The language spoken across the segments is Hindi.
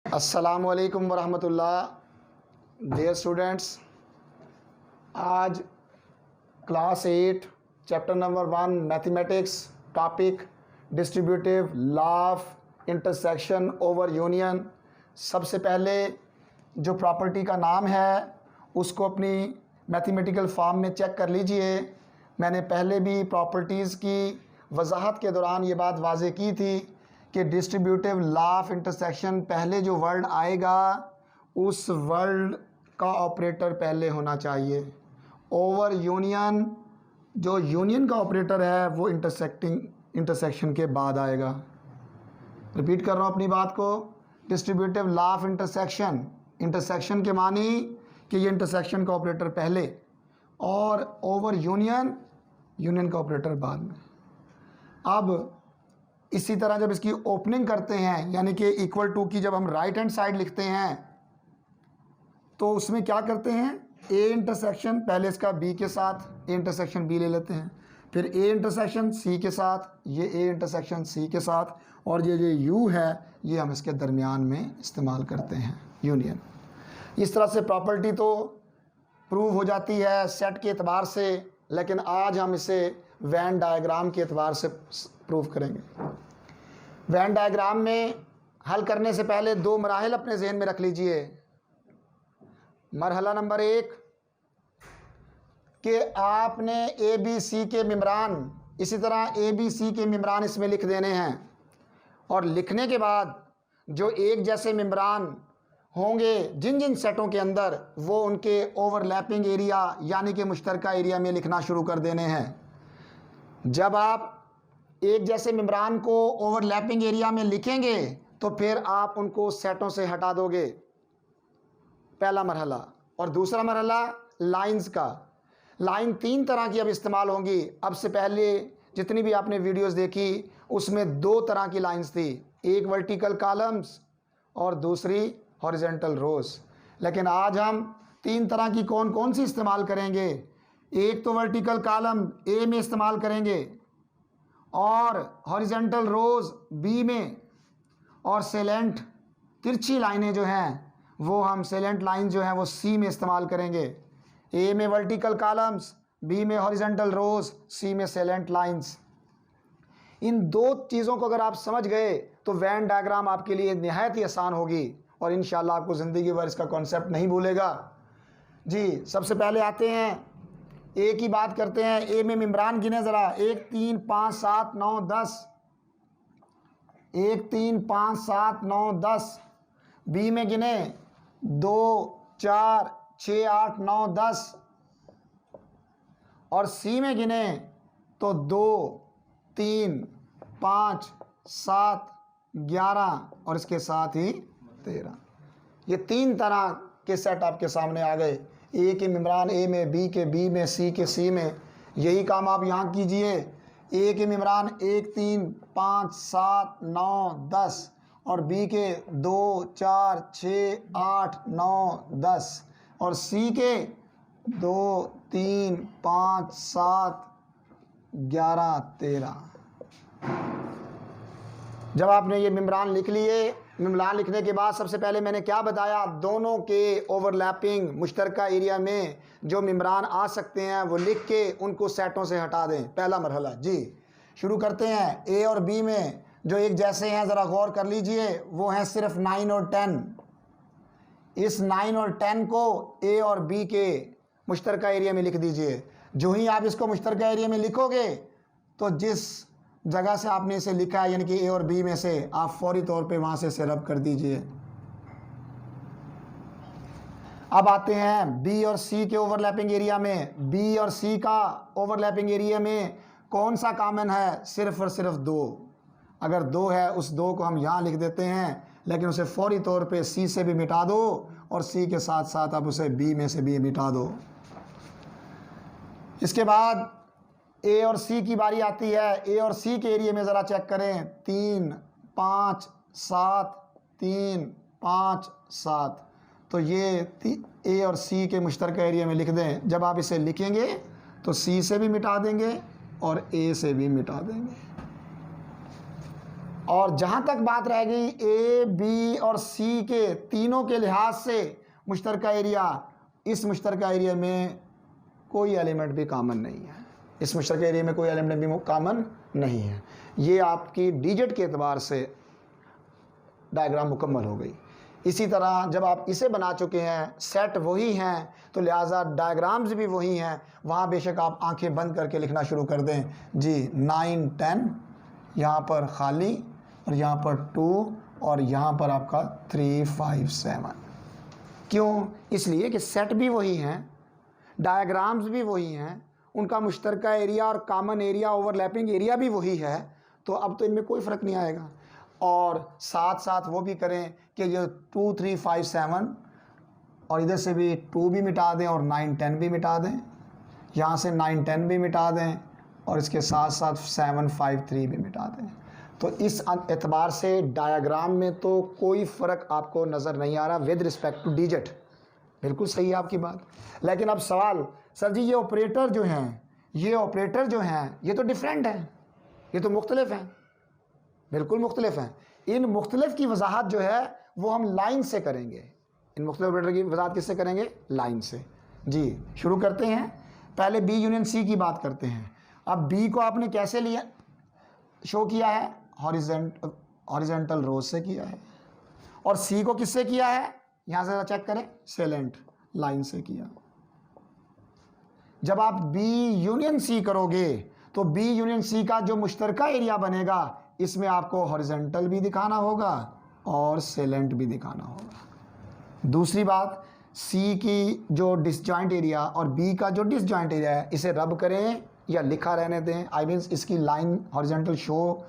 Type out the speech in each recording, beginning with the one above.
अस्सलामुअलैकुम वरहमतुल्लाह। डियर स्टूडेंट्स, आज class 8 chapter number 1 mathematics topic distributive law of intersection over union. सबसे पहले जो प्रॉपर्टी का नाम है उसको अपनी मैथमेटिकल फॉर्म में चेक कर लीजिए। मैंने पहले भी प्रॉपर्टीज़ की वजाहत के दौरान ये बात वाज़ेह की थी कि डिस्ट्रीब्यूटिव लॉ ऑफ इंटरसेक्शन पहले जो वर्ड आएगा उस वर्ड का ऑपरेटर पहले होना चाहिए। ओवर यूनियन, जो यूनियन का ऑपरेटर है वो इंटरसेक्शन के बाद आएगा। रिपीट कर रहा हूँ अपनी बात को। Distributive law of intersection, intersection के मानी कि ये इंटरसेक्शन का ऑपरेटर पहले और ओवर यूनियन, यूनियन का ऑपरेटर बाद में। अब इसी तरह जब इसकी ओपनिंग करते हैं यानी कि इक्वल टू की जब हम राइट हैंड साइड लिखते हैं तो उसमें क्या करते हैं, ए इंटरसेक्शन पहले इसका बी के साथ, ए इंटरसेक्शन बी ले लेते हैं, फिर ए इंटरसेक्शन सी के साथ, ये ए इंटरसेक्शन सी के साथ, और ये यू है ये हम इसके दरमियान में इस्तेमाल करते हैं, यूनियन। इस तरह से प्रॉपर्टी तो प्रूव हो जाती है सेट के एतबार से, लेकिन आज हम इसे वैन डायग्राम के एतबार से प्रूव करेंगे। वैन डायग्राम में हल करने से पहले दो मराहिल अपने जहन में रख लीजिए। मरहला नंबर 1 कि आपने ए बी सी के मिमरान, इसी तरह ए बी सी के मिमरान इसमें लिख देने हैं, और लिखने के बाद जो एक जैसे मिमरान होंगे जिन जिन सेटों के अंदर, वो उनके ओवरलैपिंग एरिया यानी कि मुश्तरका एरिया में लिखना शुरू कर देने हैं। जब आप एक जैसे मिमरान को ओवरलैपिंग एरिया में लिखेंगे तो फिर आप उनको सेटों से हटा दोगे, पहला मरहला। और दूसरा मरहला लाइंस का। लाइन 3 तरह की अब इस्तेमाल होंगी। अब से पहले जितनी भी आपने वीडियोस देखी उसमें 2 तरह की लाइंस थी, एक वर्टिकल कॉलम्स और दूसरी हॉरिजॉन्टल रोज। लेकिन आज हम 3 तरह की कौन कौन सी इस्तेमाल करेंगे। एक तो वर्टिकल कॉलम ए में इस्तेमाल करेंगे और हॉरिजॉन्टल रोज बी में, और सेलेंट तिरछी लाइनें जो हैं वो हम सेलेंट लाइन जो हैं वो सी में इस्तेमाल करेंगे। ए में वर्टिकल कॉलम्स, बी में हॉरिजॉन्टल रोज, सी में सेलेंट लाइंस। इन 2 चीज़ों को अगर आप समझ गए तो वैन डायग्राम आपके लिए निहायत ही आसान होगी और इंशाल्लाह आपको ज़िंदगी भर इसका कॉन्सेप्ट नहीं भूलेगा। जी, सबसे पहले आते हैं ए की बात करते हैं। ए में मिमरान गिने ज़रा, 1 3 5 7 9 10, 1 3 5 7 9 10। बी में गिने 2 4 6 8 9 10, और सी में गिने तो 2 3 5 7 11 और इसके साथ ही 13। ये 3 तरह के सेट आपके सामने आ गए। ए के मिमरान ए में, बी के बी में, सी के सी में। यही काम आप यहाँ कीजिए। ए के मिमरान 1 3 5 7 9 10 और बी के 2 4 6 8 9 10 और सी के 2 3 5 7 11 13। जब आपने ये मिमरान लिख लिए, मिमरान लिखने के बाद सबसे पहले मैंने क्या बताया, दोनों के ओवरलैपिंग मुश्तरका एरिया में जो मिमरान आ सकते हैं वो लिख के उनको सेटों से हटा दें, पहला मरहला। जी, शुरू करते हैं। ए और बी में जो एक जैसे हैं ज़रा गौर कर लीजिए, वो हैं सिर्फ 9 और 10। इस 9 और 10 को ए और बी के मुश्तरका एरिया में लिख दीजिए। जो ही आप इसको मुश्तरका एरिया में लिखोगे तो जिस जगह से आपने इसे लिखा है यानी कि ए और बी में से, आप फौरी तौर पे वहां से इसे रब कर दीजिए। अब आते हैं बी और सी के ओवरलैपिंग एरिया में। बी और सी का ओवरलैपिंग एरिया में कौन सा कॉमन है, सिर्फ और सिर्फ 2। अगर 2 है उस 2 को हम यहाँ लिख देते हैं, लेकिन उसे फौरी तौर पे सी से भी मिटा दो और सी के साथ साथ आप उसे बी में से भी मिटा दो। इसके बाद ए और सी की बारी आती है। ए और सी के एरिया में ज़रा चेक करें, 3 5 7 3 5 7। तो ये ए और सी के मुश्तरका एरिया में लिख दें। जब आप इसे लिखेंगे तो सी से भी मिटा देंगे और ए से भी मिटा देंगे। और जहाँ तक बात रह गई ए बी और सी के तीनों के लिहाज से मुश्तरका एरिया, इस मुश्तरका एरिया में कोई एलिमेंट भी कॉमन नहीं है, इस मुश्तरका एरिया में कोई एलिमेंट भी कॉमन नहीं है। ये आपकी डिजिट के एतबार से डायग्राम मुकम्मल हो गई। इसी तरह जब आप इसे बना चुके हैं, सेट वही हैं, तो लिहाजा डायग्राम्स भी वही हैं। वहाँ बेशक आप आंखें बंद करके लिखना शुरू कर दें जी 9 10, यहाँ पर खाली और यहाँ पर 2 और यहाँ पर आपका 3 5 7। क्यों? इसलिए कि सेट भी वही हैं, डायग्राम्स भी वही हैं, उनका मुश्तरका एरिया और कॉमन एरिया, ओवरलैपिंग एरिया भी वही है। तो अब तो इनमें कोई फ़र्क नहीं आएगा। और साथ साथ वो भी करें कि जो 2 3 5 7 और इधर से भी 2 भी मिटा दें और 9 10 भी मिटा दें, यहाँ से 9 10 भी मिटा दें और इसके साथ साथ 7 5 3 भी मिटा दें। तो इस एतबार से डायग्राम में तो कोई फ़र्क आपको नज़र नहीं आ रहा विद रिस्पेक्ट टू डिजिट। बिल्कुल सही है आपकी बात। लेकिन अब सवाल, सर जी ये ऑपरेटर जो हैं, ये ऑपरेटर जो हैं ये तो डिफरेंट हैं, ये तो मुख्तलिफ हैं। बिल्कुल मुख्तलिफ हैं। इन मुख्तलिफ की वजाहत जो है वो हम लाइन से करेंगे। इन मुख्तलिफ ऑपरेटर की वजाहत किससे करेंगे? लाइन से। जी शुरू करते हैं। पहले बी यूनियन सी की बात करते हैं। अब बी को आपने कैसे लिया, शो किया है? हॉरिजेंटल रोज से किया है। और सी को किससे किया है? यहाँ से ज़रा चेक करें, सेलेंट लाइन से किया। जब आप बी यूनियन सी करोगे तो बी यूनियन सी का जो मुश्तरका एरिया बनेगा इसमें आपको हॉरिजेंटल भी दिखाना होगा और सेलेंट भी दिखाना होगा। दूसरी बात, सी की जो डिसजॉइंट एरिया और बी का जो डिसजॉइंट एरिया है इसे रब करें या लिखा रहने दें। आई मीन्स इसकी लाइन हॉरिजेंटल शो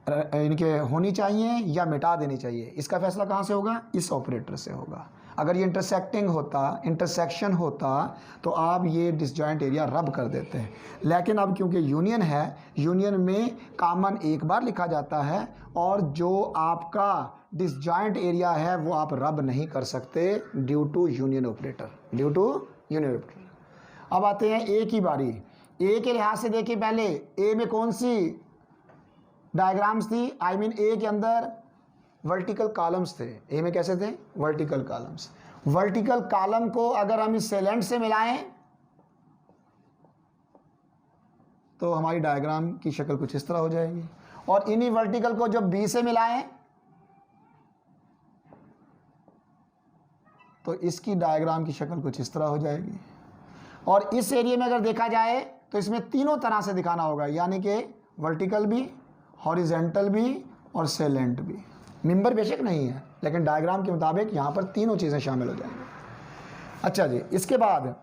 इनके होनी चाहिए या मिटा देनी चाहिए। इसका फैसला कहाँ से होगा? इस ऑपरेटर से होगा। अगर ये इंटरसेक्शन होता तो आप ये डिसजॉइंट एरिया रब कर देते हैं। लेकिन अब क्योंकि यूनियन है, यूनियन में कॉमन एक बार लिखा जाता है और जो आपका डिसजॉइंट एरिया है वो आप रब नहीं कर सकते due to union operator, due to union operator. अब आते हैं ए की बारी। ए के लिहाज से देखिए, पहले ए में कौन सी डायग्राम्स थी? आई मीन ए के अंदर वर्टिकल कॉलम्स थे। ए में कैसे थे? Vertical columns. वर्टिकल कॉलम को अगर हम इस सेलेंट से मिलाएं तो हमारी डायग्राम की शक्ल कुछ इस तरह हो जाएगी। और इन्हीं वर्टिकल को जब बी से मिलाएं तो इसकी डायग्राम की शक्ल कुछ इस तरह हो जाएगी। और इस एरिया में अगर देखा जाए तो इसमें तीनों तरह से दिखाना होगा, यानी कि वर्टिकल भी, हॉरिजेंटल भी और सेलेंट भी। मेंबर बेशक नहीं है लेकिन डायग्राम के मुताबिक यहाँ पर तीनों चीज़ें शामिल हो जाएंगी। अच्छा जी, इसके बाद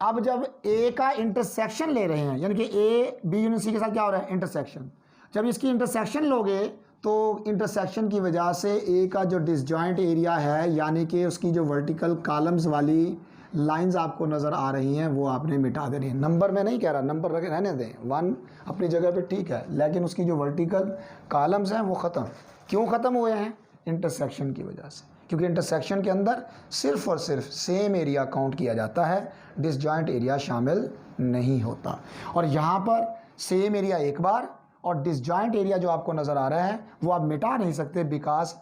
अब जब ए का इंटरसेक्शन ले रहे हैं, यानी कि ए बी यूनियन सी के साथ क्या हो रहा है? इंटरसेक्शन। जब इसकी इंटरसेक्शन लोगे तो इंटरसेक्शन की वजह से ए का जो डिसजॉइंट एरिया है, यानी कि उसकी जो वर्टिकल कॉलम्स वाली लाइंस आपको नज़र आ रही हैं वो आपने मिटा देनी है। नंबर मैं नहीं कह रहा, नंबर रहने दें, 1 अपनी जगह पे ठीक है, लेकिन उसकी जो वर्टिकल कॉलम्स हैं वो ख़त्म। क्यों ख़त्म हुए हैं? इंटरसेक्शन की वजह से। क्योंकि इंटरसेक्शन के अंदर सिर्फ़ और सिर्फ सेम एरिया काउंट किया जाता है, डिसजॉइंट एरिया शामिल नहीं होता। और यहाँ पर सेम एरिया एक बार और डिसजॉइंट एरिया जो आपको नज़र आ रहा है वो आप मिटा नहीं सकते, बिकॉज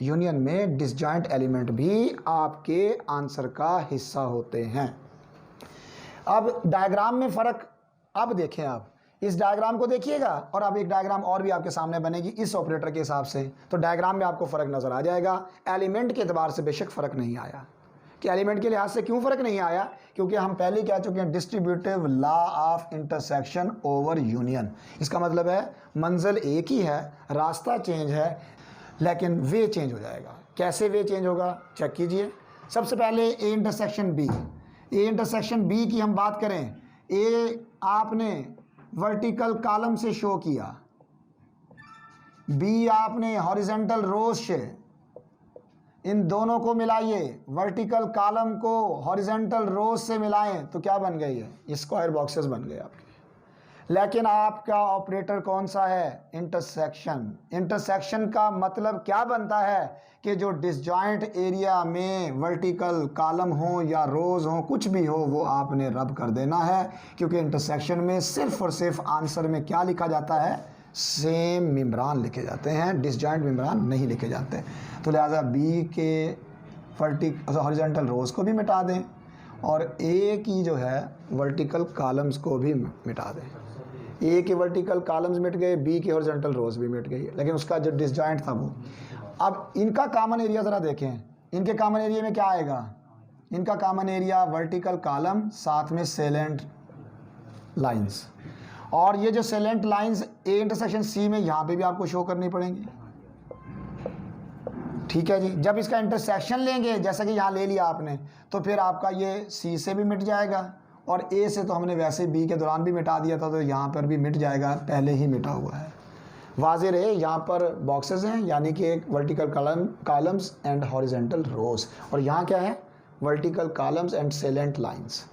यूनियन में डिसजॉइंट एलिमेंट भी आपके आंसर का हिस्सा होते हैं। अब डायग्राम में फ़र्क अब देखें, आप इस डायग्राम को देखिएगा और अब एक डायग्राम और भी आपके सामने बनेगी इस ऑपरेटर के हिसाब से, तो डायग्राम में आपको फ़र्क नज़र आ जाएगा। एलिमेंट के एतबार से बेशक फ़र्क नहीं आया। कि एलिमेंट के लिहाज से क्यों फ़र्क नहीं आया? क्योंकि हम पहले कह चुके हैं distributive law of intersection over union. इसका मतलब है मंजिल एक ही है, रास्ता चेंज है, लेकिन वे चेंज हो जाएगा। कैसे वे चेंज होगा? चेक कीजिए। सबसे पहले A intersection B. A intersection B की हम बात करें, ए आपने वर्टिकल कॉलम से शो किया, बी आपने हॉरिजेंटल रोज से। इन दोनों को मिलाइए, वर्टिकल कॉलम को हॉरिजेंटल रोज से मिलाएं तो क्या बन गई है? स्क्वायर बॉक्सेस बन गए आपके। लेकिन आपका ऑपरेटर कौन सा है? इंटरसेक्शन। इंटरसेक्शन का मतलब क्या बनता है कि जो डिसजॉइंट एरिया में वर्टिकल कॉलम हो या रोज हो, कुछ भी हो, वो आपने रब कर देना है। क्योंकि इंटरसेक्शन में सिर्फ और सिर्फ आंसर में क्या लिखा जाता है? सेम मेम्ब्रान लिखे जाते हैं, डिसजॉइंट मेम्ब्रान नहीं लिखे जाते। तो लिहाजा बी के हॉरिजॉन्टल रोज़ को भी मिटा दें और ए की जो है वर्टिकल कॉलम्स को भी मिटा दें। ए के वर्टिकल कॉलम्स मिट गए, बी की हॉरिजॉन्टल रोज़ भी मिट गई, लेकिन उसका जो डिसजॉइंट था वो। अब इनका कॉमन एरिया ज़रा देखें, इनके कॉमन एरिया में क्या आएगा? इनका कॉमन एरिया वर्टिकल कॉलम साथ में सेलेंट लाइंस, और ये जो सेलेंट लाइंस ए इंटरसेक्शन सी में यहाँ पे भी आपको शो करनी पड़ेंगी। ठीक है जी, जब इसका इंटरसेक्शन लेंगे जैसा कि यहाँ ले लिया आपने, तो फिर आपका ये सी से भी मिट जाएगा और ए से तो हमने वैसे बी के दौरान भी मिटा दिया था, तो यहाँ पर भी मिट जाएगा, पहले ही मिटा हुआ है। वाज़ेह रहे, यहाँ पर बॉक्सेस हैं, यानी कि एक वर्टिकल कॉलम्स एंड हॉरिजॉन्टल रोज, और यहाँ क्या है? Vertical columns and salient lines.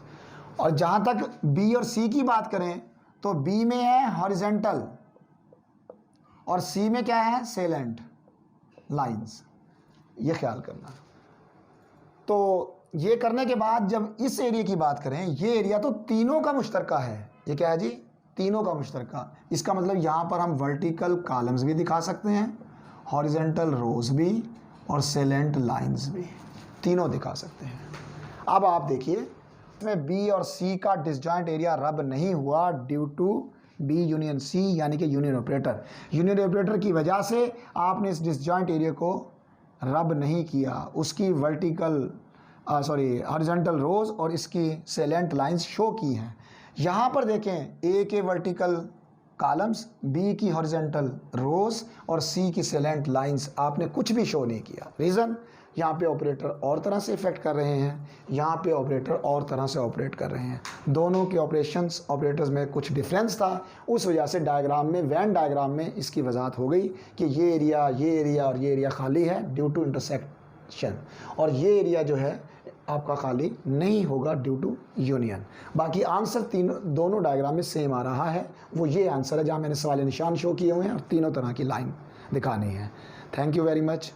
और जहाँ तक बी और सी की बात करें तो बी में है हॉरिजॉन्टल और सी में क्या है? सेलेंट लाइंस, ये ख्याल करना। तो ये करने के बाद जब इस एरिया की बात करें, ये एरिया तो तीनों का मुश्तरका है। ये क्या है जी? तीनों का मुश्तरका। इसका मतलब यहाँ पर हम वर्टिकल कॉलम्स भी दिखा सकते हैं, हॉरिजॉन्टल रोज भी और सेलेंट लाइंस भी, तीनों दिखा सकते हैं। अब आप देखिए, इसमें बी और सी का डिसजॉइंट एरिया रब नहीं हुआ due to B union C, यानी कि यूनियन ऑपरेटर। यूनियन ऑपरेटर की वजह से आपने इस डिसजॉइंट एरिया को रब नहीं किया, उसकी हॉरिजॉन्टल रोज और इसकी सेलेंट लाइंस शो की हैं। यहाँ पर देखें, ए के वर्टिकल कॉलम्स, बी की हॉरिजॉन्टल रोज और सी की सेलेंट लाइंस आपने कुछ भी शो नहीं किया। रीज़न, यहाँ पे ऑपरेटर और तरह से इफेक्ट कर रहे हैं, यहाँ पे ऑपरेटर और तरह से ऑपरेट कर रहे हैं। दोनों के ऑपरेटर्स में कुछ डिफरेंस था, उस वजह से डायग्राम में, वेन डायग्राम में इसकी वजाहत हो गई कि ये एरिया और ये एरिया खाली है ड्यू टू इंटरसेक्शन, और ये एरिया जो है आपका खाली नहीं होगा ड्यू टू यूनियन। बाकी आंसर दोनों डायग्राम में सेम आ रहा है, वो ये आंसर है जहाँ मैंने सवाल निशान शो किए हुए हैं और तीनों तरह की लाइन दिखानी है। Thank you very much.